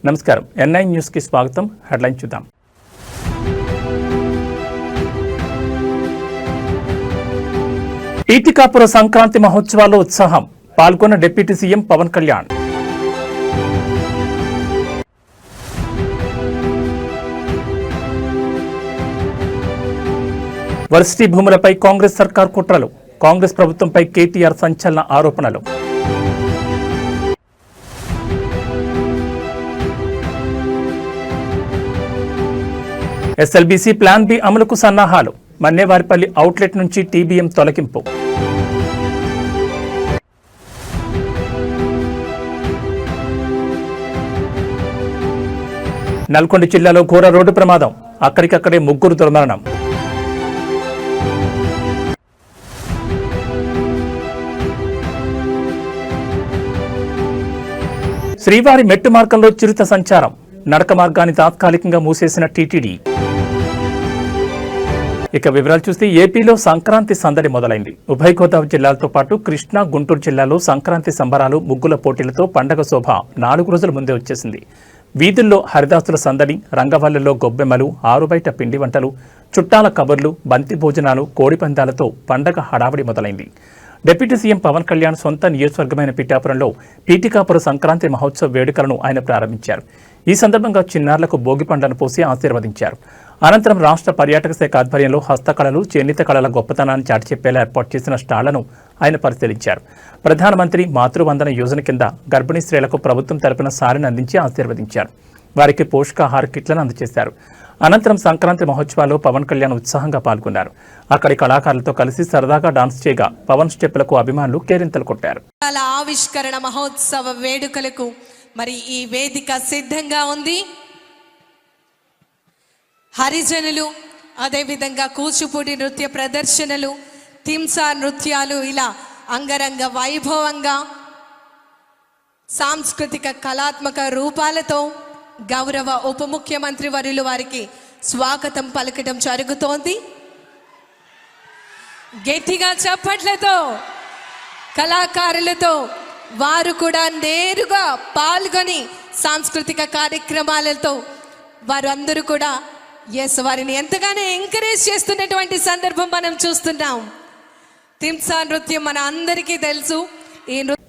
నమస్కారం. N9 news కి స్వాగతం. హెడ్లైన్ చూద్దాం. ఈటికాపుర సంక్రాంతి మహోత్సవాల్లో ఉత్సాహం. పాల్గొన్న deputy CM Pawan Kalyan. Varsity భూములపై కాంగ్రెస్ సర్కార్ కుట్రలు. కాంగ్రెస్ ప్రభుత్వంపై కేటీఆర్ సంచలన ఆరోపణలు. ఎస్ఎల్బీసీ ప్లాన్ బి అమలుకు సన్నాహాలు. మన్నేవారిపల్లి అవుట్లెట్ నుంచి టీబీఎం తొలగింపు. నల్గొండ జిల్లాలో ఘోర రోడ్డు ప్రమాదం. అక్కడికక్కడే 3 దుర్మరణం. శ్రీవారి మెట్టు మార్గంలో చిరుత సంచారం. నడక మార్గాన్ని తాత్కాలికంగా మూసేసిన టీటీడీ. ఇక వివరాలు చూస్తే ఏపీలో సంక్రాంతి సందడి మొదలైంది. ఉభయ గోదావరి జిల్లాలతో పాటు కృష్ణా, గుంటూరు జిల్లాలో సంక్రాంతి సంబరాలు, ముగ్గుల పోటీలతో పండగ శోభ 4 రోజుల ముందే వచ్చేసింది. వీధుల్లో హరిదాసుల సందడి, రంగవల్లుల్లో గొబ్బెమ్మలు, ఆరుబయట పిండి వంటలు, చుట్టాల కబుర్లు, బంతి భోజనాలు, కోడి పందాలతో పండగ హడావిడి మొదలైంది. డిప్యూటీ సీఎం పవన్ కళ్యాణ్ సొంత నియోజకవర్గమైన పిఠాపురంలో ఈటికాపుర సంక్రాంతి మహోత్సవ వేడుకలను ఆయన ప్రారంభించారు. ఈ సందర్భంగా చిన్నారులకు భోగి పండ్లను పోసి ఆశీర్వదించారు. అనంతరం రాష్ట్ర పర్యాటక శాఖ ఆధ్వర్యంలో హస్తకళలు, చేనేత కళల గొప్పతనాన్ని చాటి చెప్పేలా ఏర్పాటు చేసిన స్టాళ్లను ఆయన పరిశీలించారు. ప్రధానమంత్రి మాతృవందన యోజన కింద గర్భిణీ స్త్రీలకు ప్రభుత్వం తరపున సారిని అందించి ఆశీర్వదించారు. వారికి పోషకాహార కిట్లను అందజేశారు. అనంతరం సంక్రాంతి మహోత్సవాల్లో పవన్ కళ్యాణ్ ఉత్సాహంగా పాల్గొన్నారు. అక్కడి కళాకారులతో కలిసి సరదాగా డాన్స్ చేయగా పవన్ స్టెప్పులకు అభిమానులు కేరింతలు కొట్టారు. ఆవిష్కరణ మహోత్సవ వేడుకలకు మరి ఈ వేదిక సిద్ధంగా ఉంది. హరిజనులు, అదేవిధంగా కూచిపూడి నృత్య ప్రదర్శనలు, తింసా నృత్యాలు, ఇలా అంగరంగ వైభవంగా సాంస్కృతిక కళాత్మక రూపాలతో గౌరవ ఉప ముఖ్యమంత్రి వర్యులు వారికి స్వాగతం పలకడం జరుగుతోంది. గట్టిగా చప్పట్లతో కళాకారులతో వారు కూడా నేరుగా పాల్గొని సాంస్కృతిక కార్యక్రమాలతో వారు అందరూ కూడా వారిని ఎంతగానో ఎంకరేజ్ చేస్తున్నటువంటి సందర్భం మనం చూస్తున్నాం. తింసా నృత్యం మన అందరికీ తెలుసు.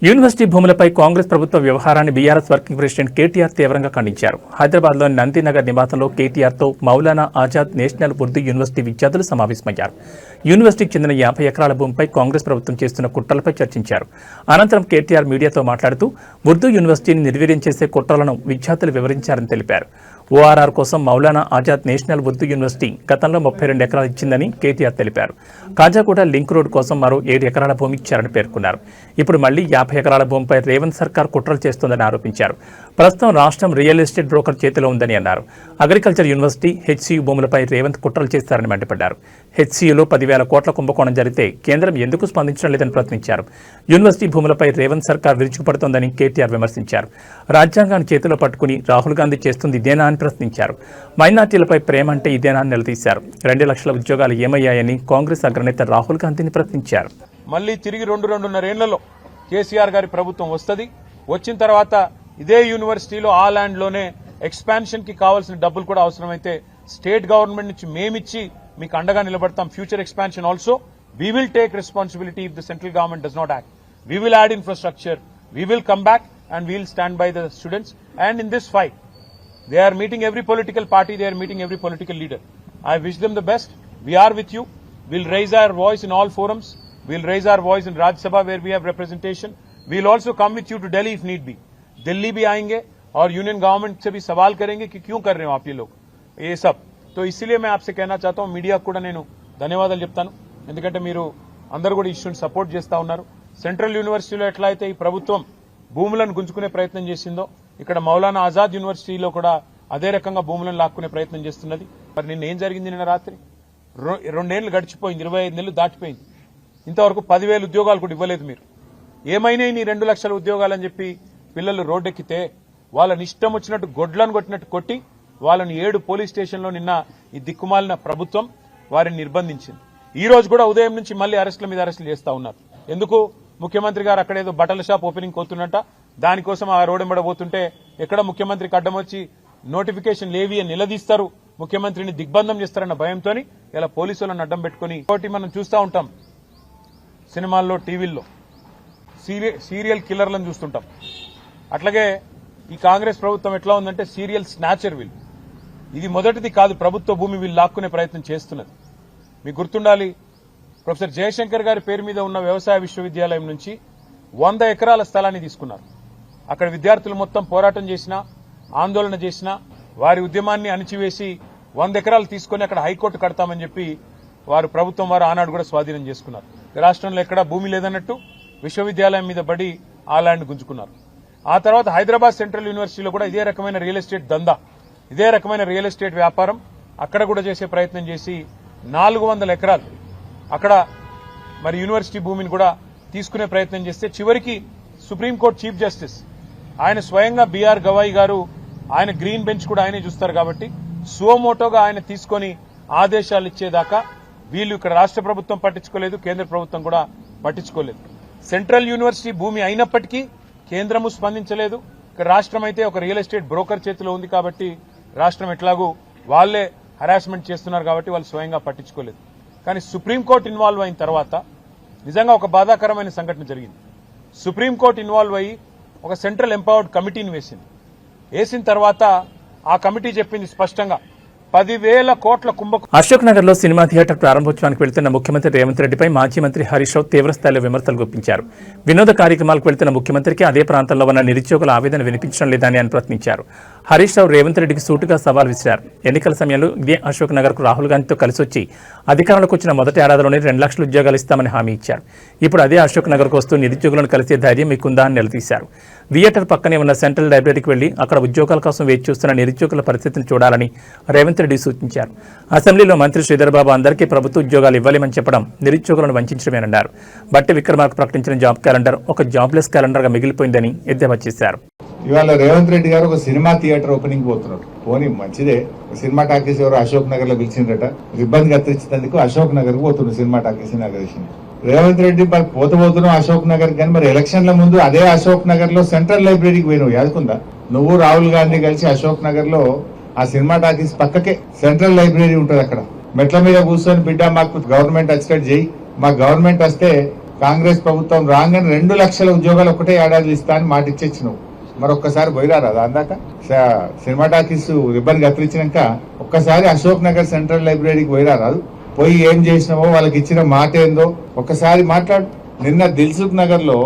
యూనివర్సిటీ భూములపై కాంగ్రెస్ ప్రభుత్వ వ్యవహారాన్ని బీఆర్ఎస్ వర్కింగ్ ప్రెసిడెంట్ కేటీఆర్ తీవ్రంగా ఖండించారు. హైదరాబాద్లోని నందినగర్ నివాసంలో కేటీఆర్తో మౌలానా ఆజాద్ నేషనల్ ఉర్దూ యూనివర్సిటీ విద్యార్థులు సమావేశమయ్యారు. యూనివర్సిటీకి చెందిన 50 ఎకరాల భూమిపై కాంగ్రెస్ ప్రభుత్వం చేస్తున్న కుట్రలపై చర్చించారు. అనంతరం కేటీఆర్ మీడియాతో మాట్లాడుతూ ఉర్దూ యూనివర్సిటీని నిర్వీర్యం చేసే కుట్రలను విద్యార్థులు వివరించారని తెలిపారు. ఓఆర్ఆర్ కోసం మౌలానా ఆజాద్ నేషనల్ ఉర్దూ యూనివర్సిటీ గతంలో 32 ఎకరాలు ఇచ్చిందని కేటీఆర్ తెలిపారు. కాజాగూడ లింక్ రోడ్ కోసం మరో 7 ఎకరాల భూమి ఇచ్చారని పేర్కొన్నారు. ఇప్పుడు మళ్లీ 50 ఎకరాల భూమిపై రేవంత్ సర్కార్ కుట్రలు చేస్తోందని ఆరోపించారు. ప్రస్తుతం రాష్ట్రం రియల్ ఎస్టేట్ బ్రోకర్ చేతిలో ఉందని అన్నారు. అగ్రికల్చర్ యూనివర్సిటీ, హెచ్సియు భూములపై రేవంత్ కుట్రలు చేస్తారని మండిపడ్డారు. హెచ్సియులో 10,000 కోట్ల కుంభకోణం జరిగితే కేంద్రం ఎందుకు స్పందించడం లేదని ప్రశ్నించారు. యూనివర్సిటీ భూములపై రేవంత్ సర్కార్ విరుచుకుపడుతోందని కేటీఆర్ విమర్శించారు. రాజ్యాంగాన్ని చేతిలో పట్టుకుని రాహుల్ గాంధీ చేస్తుంది ఇదేనా అని ప్రశ్నించారు. మైనార్టీలపై ప్రేమ అంటే ఇదేనా అని నిలదీశారు. 2 లక్షల ఉద్యోగాలు ఏమయ్యాయని కాంగ్రెస్ అగ్రనేత రాహుల్ గాంధీని ప్రశ్నించారు. మళ్ళీ తిరిగి 2-2.5 ఏళ్లలో కేసీఆర్ గారి ప్రభుత్వం వస్తుంది. వచ్చిన తర్వాత ఇదే యూనివర్సిటీలో ఆ ల్యాండ్ లోనే ఎక్స్పాన్షన్ కి కావాల్సిన డబ్బులు కూడా అవసరమైతే స్టేట్ గవర్నమెంట్ నుంచి మేమిచ్చి మీకు అండగా నిలబడతాం. Future expansion also we will take responsibility if the central government does not act. We will add infrastructure, we will come back and we will stand by the students. And in this fight they are meeting every political party, they are meeting every political leader. I wish them the best. We are with you. We'll raise our voice in all forums. We'll raise our voice in Rajya Sabha where we have representation. We'll also come with you to Delhi if need be. Delhi भी आएंगे और union government से भी सवाल करेंगे कि क्यों कर रहे हो आप ये लोग ये सब. तो इसीलिए मैं आपसे कहना चाहता हूं, మీడియా కూడా నేను ధన్యవాదాలు చెప్తాను. ఎందుకంటే మీరు అందరూ కూడా ఇష్యూని సపోర్ట్ చేస్తా ఉన్నారు. సెంట్రల్ యూనివర్సిటీలో ఎట్లా అయితే ఈ ప్రభుత్వం భూములను గుంజుకునే ప్రయత్నం చేసిందో ఇక్కడ మౌలానా ఆజాద్ యూనివర్సిటీలో కూడా అదే రకంగా భూములను లాక్కునే ప్రయత్నం చేస్తున్నది. మరి నిన్న ఏం జరిగింది? నిన్న రాత్రి 2 ఏళ్లు గడిచిపోయింది, 25 నెలలు దాటిపోయింది. ఇంతవరకు 10,000 ఉద్యోగాలు కూడా ఇవ్వలేదు మీరు. ఏమైనా నీ 2 లక్షల ఉద్యోగాలని చెప్పి పిల్లలు రోడ్డెక్కితే వాళ్ళని ఇష్టం వచ్చినట్టు గొడ్లను కొట్టినట్టు కొట్టి వాళ్ళని 7 పోలీస్ స్టేషన్లో నిన్న ఈ దిక్కుమాలిన ప్రభుత్వం వారిని నిర్బంధించింది. ఈ రోజు కూడా ఉదయం నుంచి మళ్లీ అరెస్టుల మీద అరెస్టులు చేస్తా ఉన్నారు. ఎందుకు? ముఖ్యమంత్రి గారు అక్కడేదో బట్టల షాప్ ఓపెనింగ్ కోతున్నట్ట దానికోసం ఆ రోడ్ పోతుంటే ఎక్కడ ముఖ్యమంత్రికి అడ్డం వచ్చి నోటిఫికేషన్ లేవి అని నిలదీస్తారు, ముఖ్యమంత్రిని దిగ్బంధం చేస్తారన్న భయంతో ఇలా పోలీసులను అడ్డం పెట్టుకుని ఒకటి మనం చూస్తూ ఉంటాం సినిమాల్లో, టీవీల్లో సీరియల్ కిల్లర్లను చూస్తుంటాం. అట్లాగే ఈ కాంగ్రెస్ ప్రభుత్వం ఎట్లా ఉందంటే సీరియల్ స్నాచర్ వీళ్ళు. ఇది మొదటిది కాదు, ప్రభుత్వ భూమి వీళ్ళు లాక్కునే ప్రయత్నం చేస్తున్నది. మీకు గుర్తుండాలి, ప్రొఫెసర్ జయశంకర్ గారి పేరు మీద ఉన్న వ్యవసాయ విశ్వవిద్యాలయం నుంచి 100 ఎకరాల స్థలాన్ని తీసుకున్నారు. అక్కడ విద్యార్థులు మొత్తం పోరాటం చేసినా, ఆందోళన చేసినా వారి ఉద్యమాన్ని అణిచివేసి 100 ఎకరాలు తీసుకుని అక్కడ హైకోర్టు కడతామని చెప్పి వారు ప్రభుత్వం వారు ఆనాడు కూడా స్వాధీనం చేసుకున్నారు. రాష్ట్రంలో ఎక్కడా భూమి లేదన్నట్టు విశ్వవిద్యాలయం మీద పడి ఆ ల్యాండ్ గుంజుకున్నారు. ఆ తర్వాత హైదరాబాద్ సెంట్రల్ యూనివర్సిటీలో కూడా ఇదే రకమైన రియల్ ఎస్టేట్ దందా, ఇదే రకమైన రియల్ ఎస్టేట్ వ్యాపారం అక్కడ కూడా చేసే ప్రయత్నం చేసి 400 ఎకరాలు అక్కడ మరి యూనివర్సిటీ భూమిని కూడా తీసుకునే ప్రయత్నం చేస్తే చివరికి సుప్రీంకోర్టు చీఫ్ జస్టిస్ ఆయన స్వయంగా బిఆర్ గవాయి గారు, ఆయన గ్రీన్ బెంచ్ కూడా ఆయనే చూస్తారు కాబట్టి సువమోటోగా ఆయన తీసుకొని ఆదేశాలు ఇచ్చేదాకా వీళ్ళు ఇక్కడ రాష్ట్ర ప్రభుత్వం పట్టించుకోలేదు, కేంద్ర ప్రభుత్వం కూడా పట్టించుకోలేదు. సెంట్రల్ యూనివర్సిటీ భూమి అయినప్పటికీ కేంద్రము స్పందించలేదు. ఇక్కడ రాష్ట్రం అయితే ఒక రియల్ ఎస్టేట్ బ్రోకర్ చేతిలో ఉంది కాబట్టి రాష్ట్రం ఎట్లాగూ వాళ్లే హరాస్మెంట్ చేస్తున్నారు కాబట్టి వాళ్ళు స్వయంగా పట్టించుకోలేదు. కానీ సుప్రీంకోర్టు ఇన్వాల్వ్ అయిన తర్వాత నిజంగా ఒక బాధాకరమైన సంఘటన జరిగింది. సుప్రీంకోర్టు ఇన్వాల్వ్ అయ్యి ఒక సెంట్రల్ ఎంపవర్డ్ కమిటీని వేసిన తర్వాత ఆ కమిటీ చెప్పింది స్పష్టంగా 10,000 కోట్ల కుంభకోణం. అశోక్ నగర్ లో సినిమా థియేటర్ ప్రారంభోత్సవానికి వెళ్తున్న ముఖ్యమంత్రి రేవంత్ రెడ్డిపై మాజీ మంత్రి హరీష్ రావు తీవ్రస్థాయిలో విమర్శలు గుప్పించారు. వినోద కార్యక్రమాలకు వెళ్తున్న ముఖ్యమంత్రికి అదే ప్రాంతంలో ఉన్న నిరుద్యోగుల ఆవేదన వినిపించడం లేదని ఆయన ప్రశ్నించారు. హరీష్ రావు రేవంత్ రెడ్డికి సూటుగా సవాల్ విసిరారు. ఎన్నికల సమయంలో ఇదే అశోక్ నగర్ కు రాహుల్ గాంధీతో కలిసి వచ్చి అధికారంలోకి వచ్చిన మొదటి ఏడాదిలోనే 2 లక్షల ఉద్యోగాలు ఇస్తామని హామీ ఇచ్చారు. ఇప్పుడు అదే అశోక్ నగర్ కు వస్తూ నిరుద్యోగులను కలిసే ధైర్యం మీకుందా అని నిలదీశారు. థియేటర్ పక్కనే ఉన్న సెంట్రల్ లైబ్రరీకి వెళ్లి అక్కడ ఉద్యోగాల కోసం వేచి చూస్తున్న నిరుద్యోగుల పరిస్థితిని చూడాలని రేవంత్ రెడ్డి సూచించారు. అసెంబ్లీలో మంత్రి శ్రీధర్ బాబు అందరికీ ప్రభుత్వ ఉద్యోగాలు ఇవ్వలేమని చెప్పడం నిరుద్యోగులను వంచడమేనన్నారు. బట్టి విక్రమార్క ప్రకటించిన జాబ్ క్యాలెండర్ ఒక జాబ్లెస్ క్యాలెండర్ గా మిగిలిపోయిందని ఎద్దేవా చేశారు. ఇవాళ రేవంత్ రెడ్డి గారు ఒక సినిమా థియేటర్ ఓపెనింగ్ పోతున్నారు. పోనీ మంచిదే, సినిమా టాకీస్ ఎవరు అశోక్ నగర్ లో పిలిచిందట, ఇబ్బంది కత్తిరించినందుకు అశోక్ నగర్ కు పోతున్నారు cinema talkies inauguration. Revanth Reddy మరి పోతున్నావు అశోక్ నగర్ కానీ మరి ఎలక్షన్ల ముందు అదే అశోక్ నగర్ లో సెంట్రల్ లైబ్రరీకి పోయినావు, యాదుకుందా? నువ్వు రాహుల్ గాంధీ కలిసి అశోక్ నగర్ లో ఆ సినిమా టాకీస్ పక్కకే సెంట్రల్ లైబ్రరీ ఉంటుంది. అక్కడ మెట్ల మీద కూర్చొని బిడ్డ మాకు గవర్నమెంట్ వచ్చేటట్టు చేయి, మా గవర్నమెంట్ వస్తే కాంగ్రెస్ ప్రభుత్వం రాగానే 2 లక్షల ఉద్యోగాలు ఒకటే ఏడాది ఇస్తా అని మాట ఇచ్చేచ్చినావు. మరొక్కసారి పోయిరారా అందాక సినిమా టాకీస్ రిబ్బన్ కత్తిరించినాక ఒక్కసారి అశోక్ నగర్ సెంట్రల్ లైబ్రరీకి పోయిరారాదు. పోయి ఏం చేసినావో వాళ్ళకి ఇచ్చిన మాట ఏందో ఒక్కసారి మాట్లాడు. నిన్న దిల్సుఖ్ నగర్ లో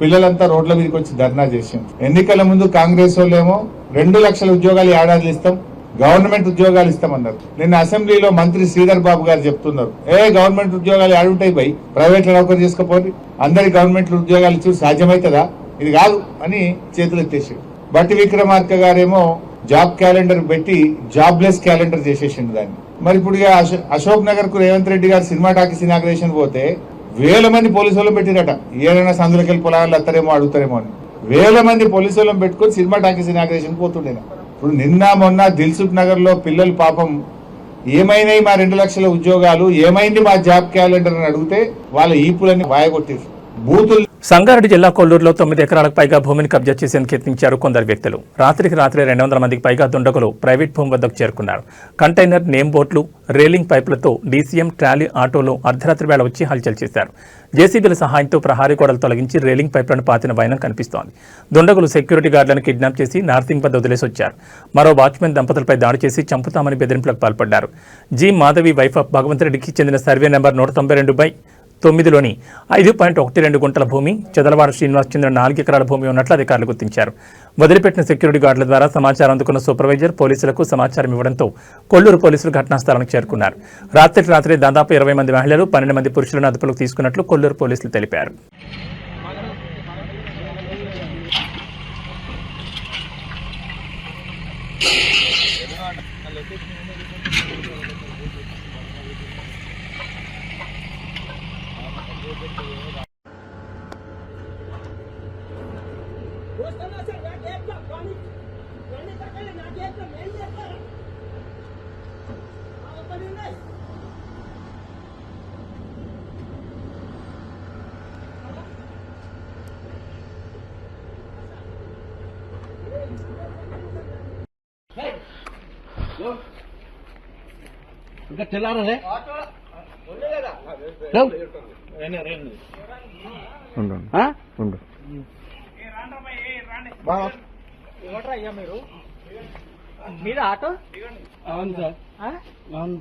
పిల్లలంతా రోడ్ల మీదకి వచ్చి ధర్నా చేసాం. ఎన్నికల ముందు కాంగ్రెస్ వాళ్ళేమో 2 లక్షల ఉద్యోగాలు ఏడాది ఇస్తాం, గవర్నమెంట్ ఉద్యోగాలు ఇస్తామన్నారు. నిన్న అసెంబ్లీలో మంత్రి శ్రీధర్ బాబు గారు చెప్తున్నారు, గవర్నమెంట్ ఉద్యోగాలు ఏడుంటాయి బై, ప్రైవేట్ లో నౌకరు చేసుకోపోయి అందరికి గవర్నమెంట్ ఉద్యోగాలు ఇచ్చి సాధ్యమవుతుందా, ఇది కాదు అని చేతులు ఎత్తేసాడు. బట్టి విక్రమార్క గారేమో జాబ్ క్యాలెండర్ పెట్టి జాబ్లెస్ క్యాలెండర్ చేసేసిండు దాన్ని. మరి ఇప్పుడు అశోక్ నగర్ కు రేవంత్ రెడ్డి గారు సినిమా టాకీస్ ఇనాగ్రేషన్ పోతే 1000 మంది పోలీసు వాళ్ళని పెట్టిరట. ఏదైనా సందులకెళ్ళి పొలాలు అత్తారేమో అడుగుతారేమో అని 1000 మంది పోలీసు వాళ్ళని పెట్టుకుని సినిమా టాకీస్ ఇనాగ్రేషన్ పోతుండే. ఇప్పుడు నిన్న మొన్న దిల్సుఖ్ నగర్ లో పిల్లలు పాపం ఏమైనాయి మా 2 లక్షల ఉద్యోగాలు, ఏమైంది మా జాబ్ క్యాలెండర్ అని అడిగితే వాళ్ళ ఈపులని వాయగొట్టేసి బూతులు. సంగారెడ్డి జిల్లా కొల్లూరులో 9 ఎకరాలకు పైగా భూమిని కబ్జా చేసేందుకు యత్నించారు కొందరు వ్యక్తులు. రాత్రికి రాత్రి 200 మందికి పైగా దుండగులు ప్రైవేట్ భూమి వద్దకు చేరుకున్నారు. కంటైనర్, నేమ్ బోట్లు, రేలింగ్ పైపులతో డీసీఎం, ట్రాలీ, ఆటోలు అర్ధరాత్రి వేళ వచ్చి హల్చల్ చేశారు. జేసీబీల సహాయంతో ప్రహారీ గోడలు తొలగించి రేలింగ్ పైపులను పాతిన వైనం కనిపిస్తోంది. దుండగులు సెక్యూరిటీ గార్డులను కిడ్నాప్ చేసి నార్సింగ్ వద్ద వదిలేసి వచ్చారు. మరో వాచ్మెన్ దంపతులపై దాడి చేసి చంపుతామని బెదిరింపులకు పాల్పడ్డారు. G Madhavi wife of Bhagwant రెడ్డికి చెందిన సర్వే నెంబర్ 192/9లోని 5.12 గుంటల భూమి, చెదలవాడ శ్రీనివాస్ చెందిన 4 ఎకరాల భూమి ఉన్నట్లు అధికారులు గుర్తించారు. వదిలిపెట్టిన సెక్యూరిటీ గార్డుల ద్వారా సమాచారం అందుకున్న సూపర్వైజర్ పోలీసులకు సమాచారం ఇవ్వడంతో కొల్లూరు పోలీసులు ఘటనా స్థలానికి చేరుకున్నారు. రాత్రి దాదాపు 20 మంది మహిళలు, 12 మంది పురుషులను అదుపులోకి తీసుకున్నట్లు కొల్లూరు పోలీసులు తెలిపారు. ఇంకా తెల్లారలే ఉండు మీద ఆటో అవును సార్ అవును.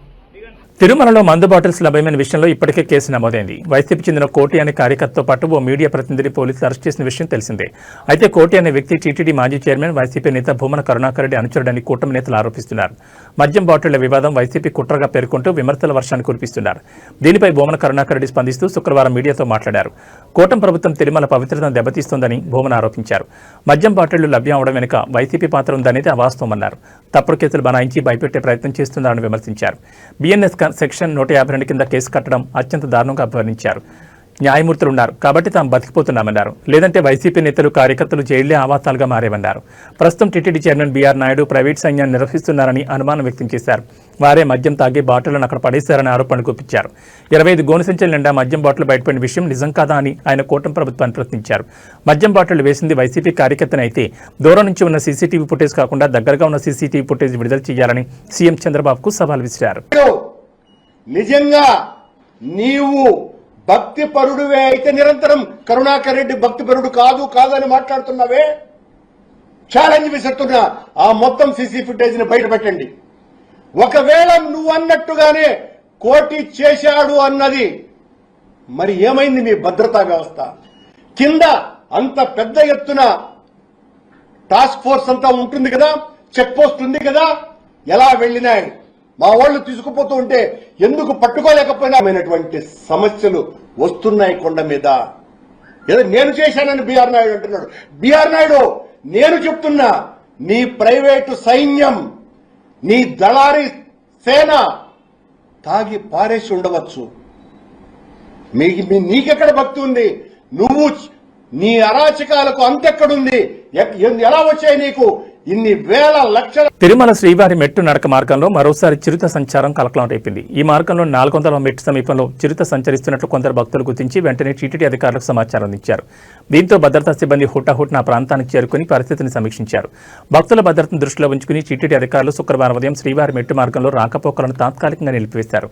తిరుమలలో మందు బాటిల్స్ లభ్యమైన విషయంలో ఇప్పటికే కేసు నమోదైంది. వైసీపీ చెందిన కోటి అనే కార్యకర్తతో పాటు ఓ మీడియా ప్రతినిధిని పోలీసులు అరెస్ట్ చేసిన విషయం తెలిసిందే. అయితే కోటి అనే వ్యక్తి టీటీడీ మాజీ చైర్మన్ వైసీపీ నేత భూమన కరుణాకర్ రెడ్డి అనుచరుడని కూటమి నేతలు ఆరోపిస్తున్నారు. మద్యం బాటిళ్ల వివాదం వైసీపీ కుట్రగా పేర్కొంటూ విమర్శల వర్షాన్ని కురిపిస్తున్నారు. దీనిపై భూమన కరుణాకర్ రెడ్డి స్పందిస్తూ శుక్రవారం మీడియాతో మాట్లాడారు. కూటమి ప్రభుత్వం తిరుమల పవిత్రతను దెబ్బతీస్తోందని భూమన ఆరోపించారు. మద్యం బాటిళ్లు లభ్యం అవడం వెనుక వైసీపీ పాత్ర ఉందనేది అవాస్తవమన్నారు. తప్పుడు కేసులు బనాయించి భయపెట్టే ప్రయత్నం చేస్తున్నారని విమర్శించారు. బిఎన్ఎస్ సెక్షన్ 152 కింద కేసు కట్టడం అత్యంత దారుణంగా అభివర్ణించారు. న్యాయమూర్తులు ఉన్నారు కాబట్టి తాము బతికిపోతున్నామన్నారు. లేదంటే వైసీపీ నేతలు కార్యకర్తలు జైళ్లే ఆవాసాలుగా మారేవన్నారు. ప్రస్తుతం TTD chairman BR Naidu private సైన్యాన్ని నిర్వహిస్తున్నారని అనుమానం వ్యక్తం చేశారు. వారే మద్యం తాగి బాటిళ్లను అక్కడ పడేశారని ఆరోపణలు గుప్పించారు. 25 గోను సంచుల నిండా మద్యం బాటిల్ బయటపడిన విషయం నిజం కాదా అని ఆయన కూటమి ప్రభుత్వాన్ని ప్రశ్నించారు. మద్యం బాటిల్ వేసింది వైసీపీ కార్యకర్తనే అయితే దూరం నుంచి ఉన్న సీసీటీవీ ఫుటేజ్ కాకుండా దగ్గరగా ఉన్న సీసీటీవీ ఫుటేజ్ విడుదల చేయాలని సీఎం చంద్రబాబుకు సవాల్ విసిరారు. నిజంగా నీవు భక్తిపరుడువే అయితే నిరంతరం కరుణాకర్ రెడ్డి భక్తిపరుడు కాదని మాట్లాడుతున్నావే, ఛాలెంజ్ విసురుతున్నా. ఆ మొత్తం సీసీ ఫుటేజ్ ని బయట పెట్టండి. ఒకవేళ నువ్వు అన్నట్టుగానే కోటి చేశాడు అన్నది మరి ఏమైంది మీ భద్రతా వ్యవస్థ? కింద అంత పెద్ద ఎత్తున టాస్క్ ఫోర్స్ అంతా ఉంటుంది కదా, చెక్ పోస్ట్ ఉంది కదా, ఎలా వెళ్ళినాయి? మా వాళ్ళు తీసుకుపోతూ ఉంటే ఎందుకు పట్టుకోలేకపోయినామైనటువంటి సమస్యలు వస్తున్నాయి కొండ మీద. ఏదో నేను చేశానని బీఆర్ నాయుడు అంటున్నాడు. బీఆర్ నాయుడు, నేను చెప్తున్నా, నీ ప్రైవేటు సైన్యం, నీ దళారీ సేన తాగి పారేసి ఉండవచ్చు. నీకెక్కడ భక్తి ఉంది? నువ్వు నీ అరాచకాలకు అంతెక్కడుంది? ఎలా వచ్చాయి నీకు ఇన్ని వేల లక్షల? తిరుమల శ్రీవారి మెట్టు నడక మార్గంలో మరోసారి చిరుత సంచారం కలకలం రేపింది. ఈ మార్గంలో 400 మెట్టు సమీపంలో చిరుత సంచరిస్తున్నట్లు కొందరు భక్తులు గుర్తించి వెంటనే టీటీడీ అధికారులకు సమాచారం అందించారు. దీంతో భద్రతా సిబ్బంది హుటాహుటిన ప్రాంతానికి చేరుకుని పరిస్థితిని సమీక్షించారు. భక్తుల భద్రతను దృష్టిలో ఉంచుకుని టీటీడీ అధికారులు శుక్రవారం ఉదయం శ్రీవారి మెట్టు మార్గంలో రాకపోకలను తాత్కాలికంగా నిలిపివేశారు.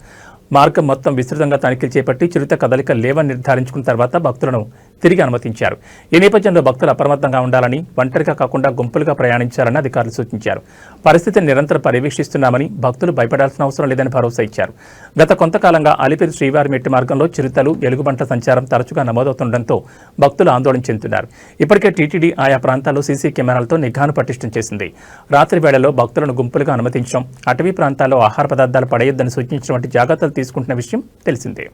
మార్గం మొత్తం విస్తృతంగా తనిఖీలు చేపట్టి చిరుత కదలిక లేవని నిర్ధారించుకున్న తర్వాత భక్తులను తిరిగి అనుమతించారు. ఈ నేపథ్యంలో భక్తులు అప్రమత్తంగా ఉండాలని, ఒంటరిగా కాకుండా గుంపులుగా ప్రయాణించాలని అధికారులు సూచించారు. పరిస్థితిని నిరంతరం పర్యవేక్షిస్తున్నామని, భక్తులు భయపడాల్సిన అవసరం లేదని భరోసా ఇచ్చారు. గత కొంతకాలంగా అలిపిరి శ్రీవారి మెట్టు మార్గంలో చిరుతలు, ఎలుగుబంట సంచారం తరచుగా నమోదవుతుండటంతో భక్తులు ఆందోళన చెందుతున్నారు. ఇప్పటికే టీటీడీ ఆయా ప్రాంతాల్లో సీసీ కెమెరాలతో నిఘాను పటిష్టం చేసింది. రాత్రి వేళల్లో భక్తులను గుంపులుగా అనుమతించడం, అటవీ ప్రాంతాల్లో ఆహార పదార్థాలు పడేయొద్దని సూచించడం వంటి జాగ్రత్తలు తీసుకుంటున్న విషయం తెలిసిందే.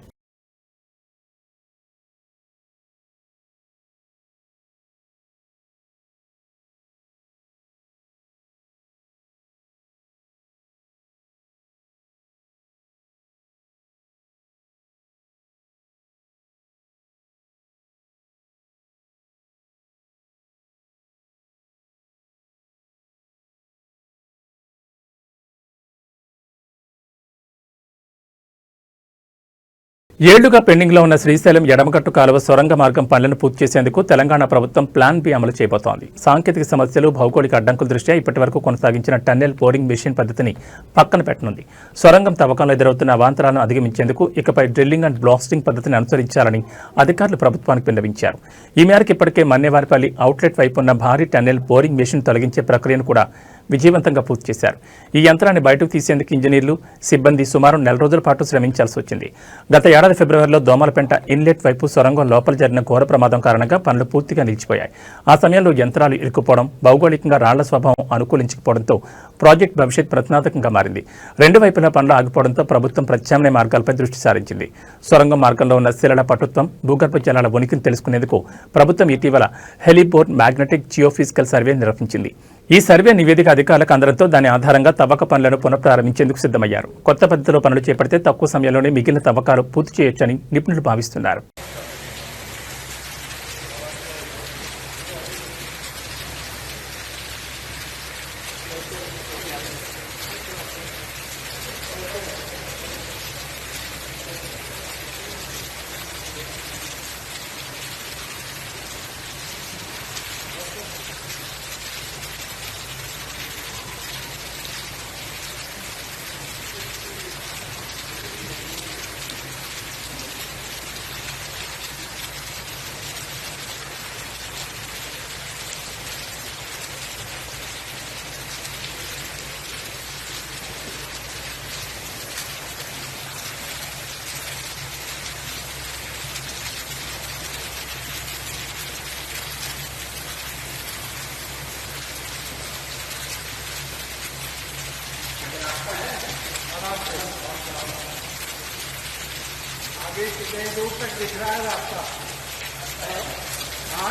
ఏళ్లుగా పెండింగ్ లో ఉన్న శ్రీశైలం ఎడమగట్టు కాలువ సొరంగ మార్గం పనులను పూర్తి చేసేందుకు తెలంగాణ ప్రభుత్వం ప్లాన్ బి అమలు చేయబోతోంది. సాంకేతిక సమస్యలు, భౌగోళిక అడ్డంకుల దృష్ట్యా ఇప్పటి వరకు కొనసాగించిన టన్నెల్ బోరింగ్ మెషిన్ పద్ధతిని పక్కన పెట్టనుంది. సొరంగం తవ్వకంలో ఎదురవుతున్న అవాంతరాలను అధిగమించేందుకు ఇకపై డ్రిల్లింగ్ అండ్ బ్లాస్టింగ్ పద్ధతిని అనుసరించాలని అధికారులు ప్రభుత్వానికి విన్నవించారు. ఈ మేరకు ఇప్పటికే మన్నేవారిపల్లి అవుట్లెట్ వైపు ఉన్న భారీ టన్నెల్ బోరింగ్ మెషిన్ తొలగించే ప్రక్రియను కూడా విజయవంతంగా పూర్తి చేశారు. ఈ యంత్రాన్ని బయటకు తీసేందుకు ఇంజనీర్లు, సిబ్బంది సుమారు 4 రోజుల పాటు శ్రమించాల్సి వచ్చింది. గత ఏడాది ఫిబ్రవరిలో దోమలపెంట ఇన్లెట్ వైపు సొరంగం లోపల జరిగిన ఘోర ప్రమాదం కారణంగా పనులు పూర్తిగా నిలిచిపోయాయి. ఆ సమయంలో యంత్రాలు ఇరుక్కుపోవడం, భౌగోళికంగా రాళ్ల స్వభావం అనుకూలించకపోవడంతో ప్రాజెక్టు భవిష్యత్ ప్రశ్నార్థకంగా మారింది. 2 వైపులా పనులు ఆగిపోవడంతో ప్రభుత్వం ప్రత్యామ్నాయ మార్గాలపై దృష్టి సారించింది. సొరంగం మార్గంలో ఉన్న శిలల పటుత్వం, భూగర్భ జలాల ఉనికిని తెలుసుకునేందుకు ప్రభుత్వం ఇటీవల హెలిబోర్న్ మ్యాగ్నెటిక్ జియోఫిజికల్ సర్వే నిర్వహించింది. ఈ సర్వే నివేదిక అధికారులకు అందడంతో దాని ఆధారంగా తవ్వక పనులను పునఃప్రారంభించేందుకు సిద్ధమయ్యారు. కొత్త పద్ధతిలో పనులు చేపడితే తక్కువ సమయంలోనే మిగిలిన తవ్వకాలు పూర్తి చేయొచ్చని నిపుణులు భావిస్తున్నారు.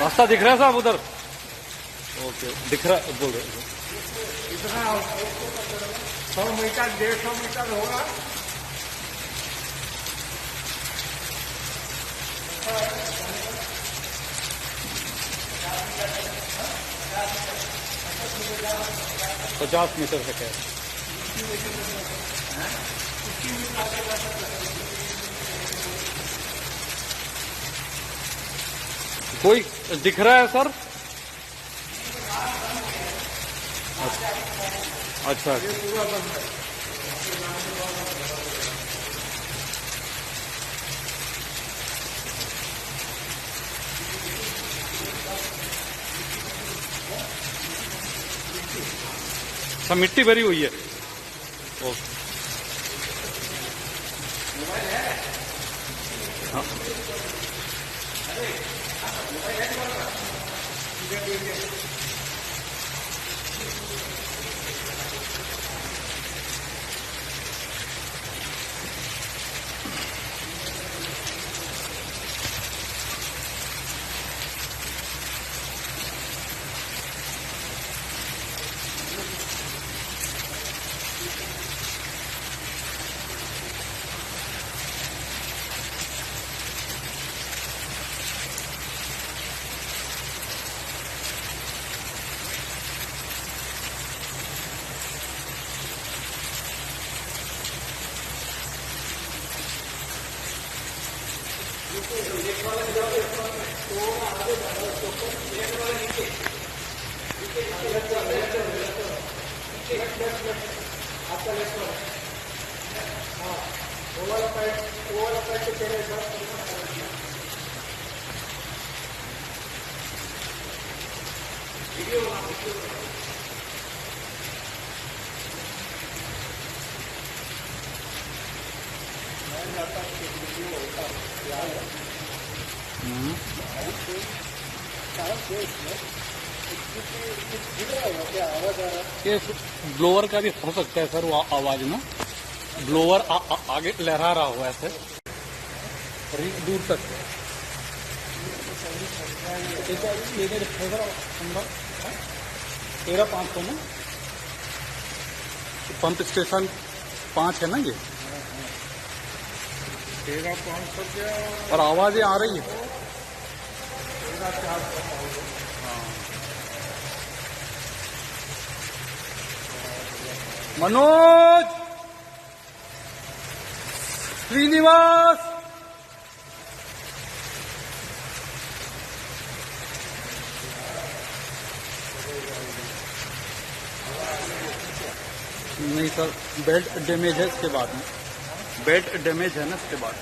रास्ता दिख रहा है साहब उधर? ओके, दिख रहा बोल रहे 100 मीटर 150 मीटर होगा। पचास मीटर तक है। कोई दिख रहा है सर? अच्छा, सब मिट्टी भरी हुई है। ओके, हाँ। ये ब्लोअर का भी हो सकता है सर, वो आवाज में ब्लोअर आगे लहरा रहा हो ऐसे और दूर तक। 13,500 में पंप स्टेशन 5 है ना ये। 13,500 और आवाजें आ रही है। मनोज, श्रीनिवास, नहीं सर, बेल्ट डैमेज है इसके बाद में, बेल्ट डैमेज है ना इसके बाद।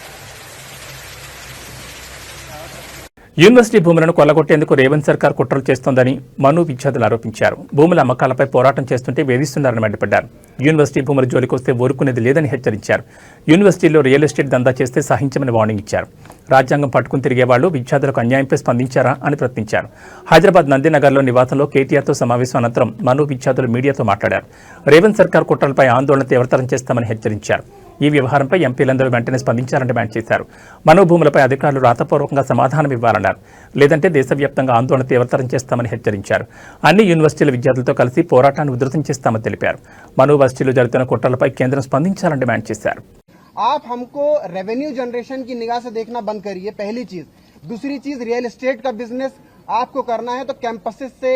యూనివర్సిటీ భూములను కొల్లగొట్టేందుకు రేవంత్ సర్కార్ కుట్రలు చేస్తోందని మను విద్యార్థులు ఆరోపించారు. భూముల అమ్మకాలపై పోరాటం చేస్తుంటే వేధిస్తున్నారని మండిపడ్డారు. యూనివర్సిటీ భూముల జోలికొస్తే ఊరుకునేది లేదని హెచ్చరించారు. యూనివర్సిటీలో రియల్ ఎస్టేట్ దందా చేస్తే సహించమని వార్నింగ్ ఇచ్చారు. రాజ్యాంగం పట్టుకుని తిరిగేవాళ్లు విద్యార్థులకు అన్యాయంపై స్పందించారా అని ప్రశ్నించారు. హైదరాబాద్ నందినగర్లో నివాసంలో కేటీఆర్తో సమావేశం అనంతరం మను విద్యార్థులు మీడియాతో మాట్లాడారు. రేవంత్ సర్కార్ కుట్రలపై ఆందోళన తీవ్రతరం చేస్తామని హెచ్చరించారు. ఈ వ్యవహారంపై ఎంపీలందరూ వెంటనే స్పందించాలని డిమాండ్ చేశారు. మను భూములపై అధికారులు రాతపూర్వకంగా సమాధానం ఇవ్వాలన్నారు. లేదంటే దేశవ్యాప్తంగా ఆందోళన తీవ్రతరం చేస్తామని హెచ్చరించారు. అన్ని యూనివర్సిటీల విద్యార్థులతో కలిసి పోరాటాన్ని ఉధృతం చేస్తామని తెలిపారు. మను వర్సిటీలో జరుగుతున్న కుట్రలపై కేంద్రం స్పందించాలని డిమాండ్ చేశారు. आप हमको रेवेन्यू जनरेशन की निगाह से देखना बंद करिए, पहली चीज। दूसरी चीज, रियल एस्टेट का बिजनेस आपको करना है तो कैंपसेस से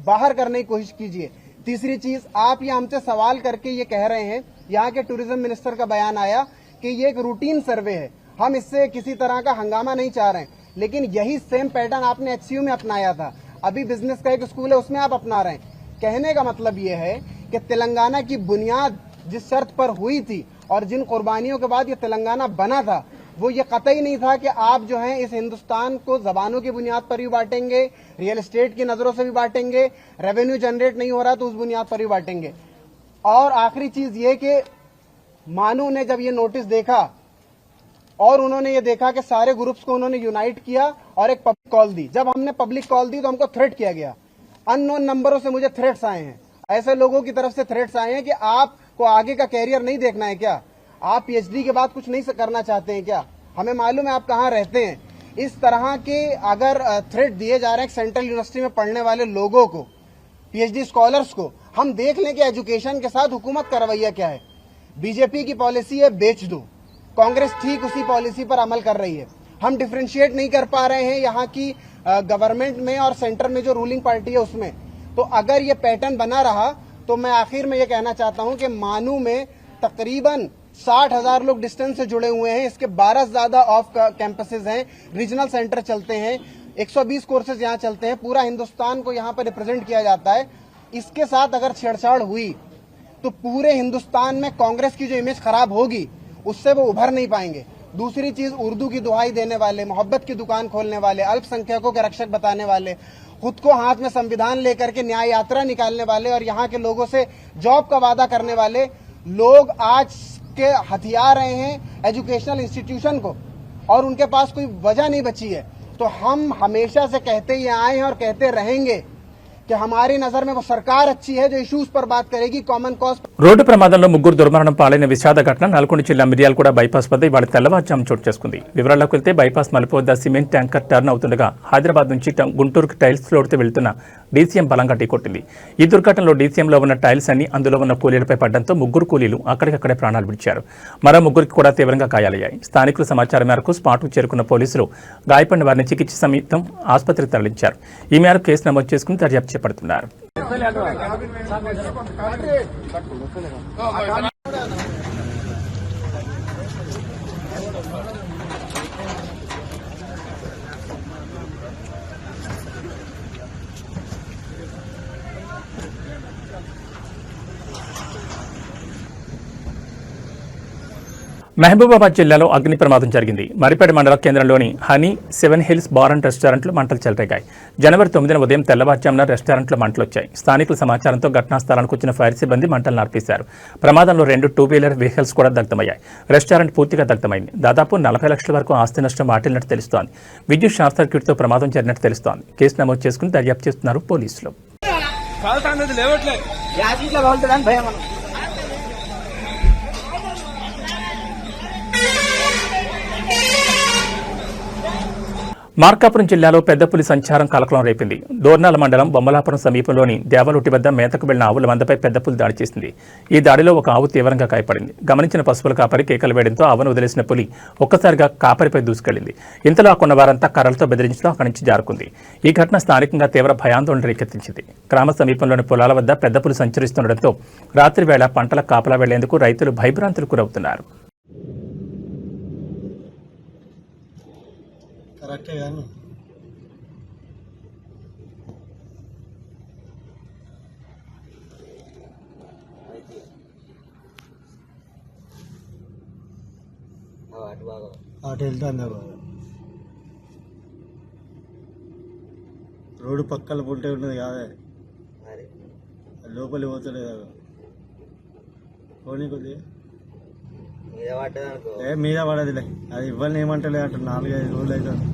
बाहर करने की कोशिश कीजिए। तीसरी चीज, आप ये हमसे सवाल करके ये कह रहे हैं, यहाँ के टूरिज्म मिनिस्टर का बयान आया कि ये एक रूटीन सर्वे है, हम इससे किसी तरह का हंगामा नहीं चाह रहे हैं, लेकिन यही सेम पैटर्न आपने एचसीयू में अपनाया था। अभी बिजनेस का एक स्कूल है, उसमें आप अपना रहे हैं। कहने का मतलब ये है कि तेलंगाना की बुनियाद जिस शर्त पर हुई थी और जिन कुर्बानियों के बाद ये तेलंगाना बना था, वो ये कतई नहीं था कि आप जो है इस हिंदुस्तान को जबानों की बुनियाद पर भी बांटेंगे, रियल एस्टेट की नजरों से भी बांटेंगे, रेवेन्यू जनरेट नहीं हो रहा तो उस बुनियाद पर भी बांटेंगे। और आखिरी चीज ये कि मानू ने जब ये नोटिस देखा और उन्होंने ये देखा कि सारे ग्रुप्स को उन्होंने यूनाइट किया और एक पब्लिक कॉल दी। जब हमने पब्लिक कॉल दी तो हमको थ्रेट किया गया, अननोन नंबरों से मुझे थ्रेट्स आए हैं। ऐसे लोगों की तरफ से थ्रेट्स आए हैं कि आपको आगे का कैरियर नहीं देखना है क्या? आप पीएचडी के बाद कुछ नहीं करना चाहते हैं क्या? हमें मालूम है आप कहाँ रहते हैं। इस तरह के अगर थ्रेट दिए जा रहे हैं सेंट्रल यूनिवर्सिटी में पढ़ने वाले लोगों को, पीएचडी स्कॉलर्स को, हम देख लें कि एजुकेशन के साथ हुकूमत का रवैया क्या है। बीजेपी की पॉलिसी है बेच दो, कांग्रेस ठीक उसी पॉलिसी पर अमल कर रही है। हम डिफरेंशिएट नहीं कर पा रहे हैं यहाँ की गवर्नमेंट में और सेंटर में जो रूलिंग पार्टी है उसमें। तो अगर ये पैटर्न बना रहा तो मैं आखिर में ये कहना चाहता हूं कि मानू में तकरीबन 60,000 लोग डिस्टेंस से जुड़े हुए हैं। इसके 12 से ज्यादा ऑफ कैंपसेस हैं, रीजनल सेंटर चलते हैं, 120 कोर्सेज यहाँ चलते हैं, पूरा हिंदुस्तान को यहाँ पर रिप्रेजेंट किया जाता है। इसके साथ अगर छेड़छाड़ हुई तो पूरे हिंदुस्तान में कांग्रेस की जो इमेज खराब होगी उससे वो उभर नहीं पाएंगे। दूसरी चीज, उर्दू की दुहाई देने वाले, मोहब्बत की दुकान खोलने वाले, अल्पसंख्यकों के रक्षक बताने वाले, खुद को हाथ में संविधान लेकर के न्याय यात्रा निकालने वाले और यहाँ के लोगों से जॉब का वादा करने वाले लोग आज के हथियार रहे हैं एजुकेशनल इंस्टीट्यूशन को, और उनके पास कोई वजह नहीं बची है। तो हम हमेशा से कहते ही आए हैं और कहते रहेंगे कि हमारी नजर में वो सरकार अच्छी है जो इश्यूज पर बात करेगी, कॉमन कॉज। రోడ్డు ప్రమాదంలో ముగ్గురు దుర్మరణం పాలైన విషాద ఘటన నల్గొండ జిల్లా మిర్యాలగూడ బైపాస్ వద్ద ఇవాళ తెల్లవారుజాము చోటు చేసుకుంది. వివరాల్లోకి వెళ్తే బైపాస్ మలుపు వద్ద సిమెంట్ ట్యాంకర్ టర్న్ అవుతుండగా హైదరాబాద్ నుంచి గుంటూరుకు టైల్స్ లోడ్తో వెళ్తున్న డీసీఎం బలంగా ఢీకొట్టింది. ఈ దుర్ఘటనలో డీసీఎంలో ఉన్న టైల్స్ అన్ని అందులో ఉన్న కూలీలపై పడడంతో ముగ్గురు కూలీలు అక్కడికక్కడే ప్రాణాలు విడిచారు. మరో ముగ్గురికి కూడా తీవ్రంగా గాయాలయ్యాయి. స్థానికుల సమాచారం మేరకు స్పాట్కు చేరుకున్న పోలీసులు గాయపడిన వారిని చికిత్స నిమిత్తం ఆసుపత్రికి తరలించారు. ఈ మేరకు కేసు నమోదు చేసుకుని దర్యాప్తు చేపడుతున్నారు. మహబూబాబాద్ జిల్లాలో అగ్ని ప్రమాదం జరిగింది. మరిపేట మండల కేంద్రంలోని హనీ 7 హిల్స్ బార్ అండ్ రెస్టారెంట్లో మంటలు చెలరేగాయి. జనవరి 9న ఉదయం తెల్లవారుజామున రెస్టారెంట్లో మంటలు వచ్చాయి. స్థానికుల సమాచారంతో ఘటనా స్థలానికి వచ్చిన ఫైర్ సిబ్బంది మంటలు ఆర్పేశారు. ప్రమాదంలో 2 2-వీలర్ వెహికల్స్ కూడా దగ్ధమయ్యాయి. రెస్టారెంట్ పూర్తిగా దగ్ధమైంది. దాదాపు 40 లక్షల వరకు ఆస్తి నష్టం వాటిల్లినట్టు తెలుస్తోంది. విద్యుత్ షార్ట్ సర్క్యూట్తో ప్రమాదం జరిగినట్టు తెలుస్తోంది. కేసు నమోదు చేసుకుని దర్యాప్తు చేస్తున్నారు పోలీసులు. మార్కాపురం జిల్లాలో పెద్ద పులి సంచారం కలకలం రేపింది. దోర్నాల మండలం బొమ్మలాపురం సమీపంలోని దేవలొట్టి వద్ద మేతకు వెళ్లిన ఆవుల మందపై పెద్ద పులి దాడి చేసింది. ఈ దాడిలో ఒక ఆవు తీవ్రంగా గాయపడింది. గమనించిన పశువుల కాపరి కేకలు వేయడంతో ఆవును వదిలేసిన పులి ఒక్కసారిగా కాపరిపై దూసుకెళ్లింది. ఇంతలో కొన్న వారంతా కర్రలతో బెదిరించడం అక్కడి నుంచి జారుకుంది. ఈ ఘటన స్థానికంగా తీవ్ర భయాందోళన రేకెత్తించింది. గ్రామ సమీపంలోని పొలాల వద్ద పెద్ద పులి సంచరిస్తుండటంతో రాత్రి వేళ పంటల కాపలా వెళ్లేందుకు రైతులు భయభ్రాంతులకు గురవుతున్నారు. కరెక్టే కానీ అటు వెళ్తాను రోడ్డు పక్కల పుంటే ఉన్నది కాదే, లోపలి పోతలేదు. పోనీ కొద్దిగా మీద పడదులే, అది ఇవ్వాలని ఏమంటలే అంట. 4-5 రోజులు అవుతుంది.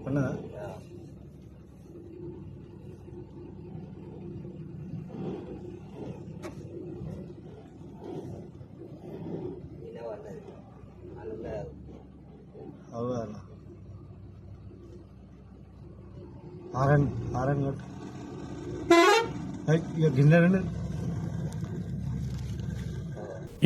ఉన్నదా? అవునా? ఆరన్ కొట్టు గిన్నె.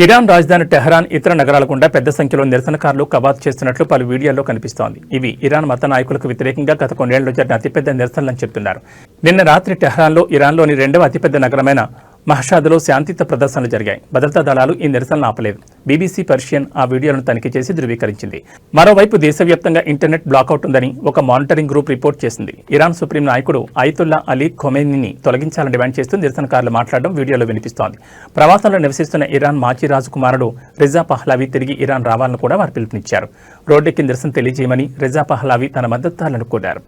ఇరాన్ రాజధాని టెహరాన్ ఇతర నగరాల గుండా పెద్ద సంఖ్యలో నిరసనకారులు కవాతు చేస్తున్నట్లు పలు వీడియోల్లో కనిపిస్తోంది. ఇవి ఇరాన్ మత నాయకులకు వ్యతిరేకంగా గత కొన్నేళ్లలో జరిగిన అతిపెద్ద నిరసనలని చెబుతున్నారు. నిన్న రాత్రి టెహరాన్లో ఇరాన్లోని 2వ అతిపెద్ద నగరమైన మహషాద్లో శాంతియుత ప్రదర్శనలు జరిగాయి. భద్రతా దళాలు ఈ నిరసనలు ఆపలేదు. బీబీసీ పర్షియన్ ఆ వీడియోలను తనిఖీ చేసి ధృవీకరించింది. మరోవైపు దేశవ్యాప్తంగా ఇంటర్నెట్ బ్లాకౌట్ ఉందని ఒక మానిటరింగ్ గ్రూప్ రిపోర్ట్ చేసింది. ఇరాన్ సుప్రీం నాయకుడు అయతుల్లా అలీ ఖొమైనీని తొలగించాలని డిమాండ్ చేస్తూ నిరసనకారులు మాట్లాడడం వీడియోలో వినిపిస్తోంది. ప్రవాసంలో నివసిస్తున్న ఇరాన్ మాజీ రాజకుమారుడు రిజా పహ్లావి తిరిగి ఇరాన్ రావాలని కూడా వారు పిలుపునిచ్చారు. రోడ్డెక్కి నిరసన తెలియజేయమని రిజా పహ్లావి తన మద్దతుదారులను కోరారు.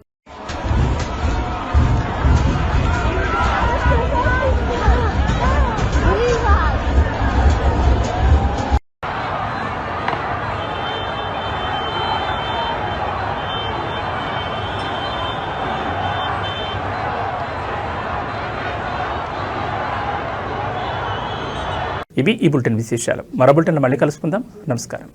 ఇవి ఈ బులెటిన్ విశేషాలు. మరో బులెటిన్లో మళ్ళీ కలుసుకుందాం. నమస్కారం.